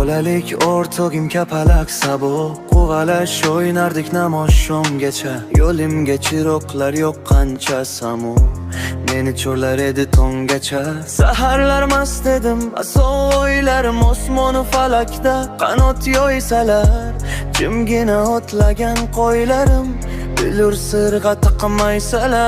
Bolalik o'rtog'im kapalak sabo quvalash o'ynardik namoshomgacha. Yo'limga chiroqlar yo'q qancha samu meni cho'rlar edi tonggacha. Saharlar mast edim, asov o'ylarim osmonu falakda qanot yoysalar. Jimgina otlagan qo'ylarim bilur sirg'a tiqmaysalar,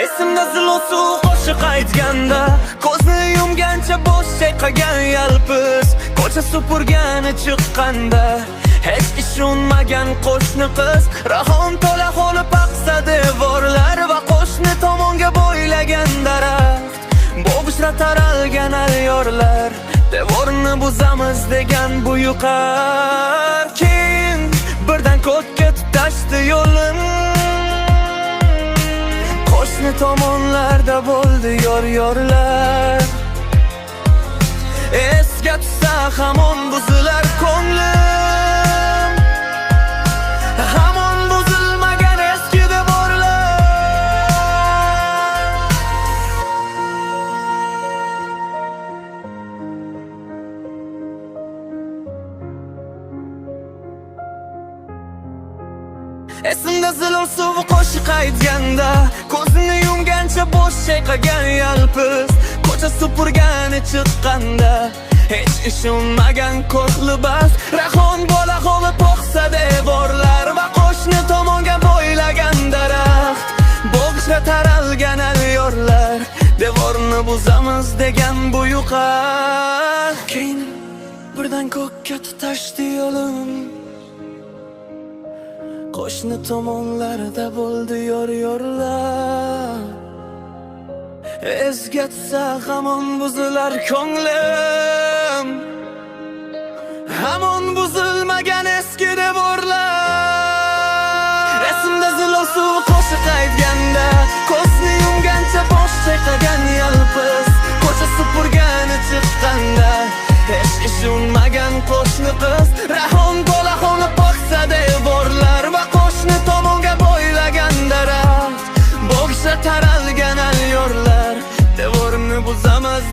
Esimda zilon suv qo'shiq aytganda, ko'zni yumgancha bosh chayqagan yalpiz, ko'cha supurgani chiqqanda, hech ishonmagan qo'shni qiz, rahon to'la hovli paxsa devorlar va qo'shni tomonga bo'ylagan daraxt, bo'g'ishra taralgan alyorlar, devorni buzamiz degan buyuqar. Keyin birdan ko'kka tutashdi yo'lim, qo'shni tomonlarda bo'ldi yor-yorlar. Esga tushsa hamon buzilar ko'nglim, hamon buzilmagan eski devorlar. Esimda zilon suvi qo'shiq aytganda, ko'zini yumgancha bosh chayqagan yalpiz, ko'cha supurgani chiqqanda, hech ishonmagan ko'k libos, rahon bola hovli po'xsa devorlar va qo'shni tomonga bo'ylagan daraxt, bo'g'ishga taralgan alyorlar, devorni buzamiz degan buyuqar. Keyin birdan ko'kka tutashdi yo'lim, qo'shni tomonlarda bo'ldi yor-yorlar. Esga tushsa hamon buzilar ko'nglim, hamon buzilmagan eski devorlar. Esimda zilon suvi qo'shiq aytganda, ko'zni yumgancha bosh chayqagan yalpiz,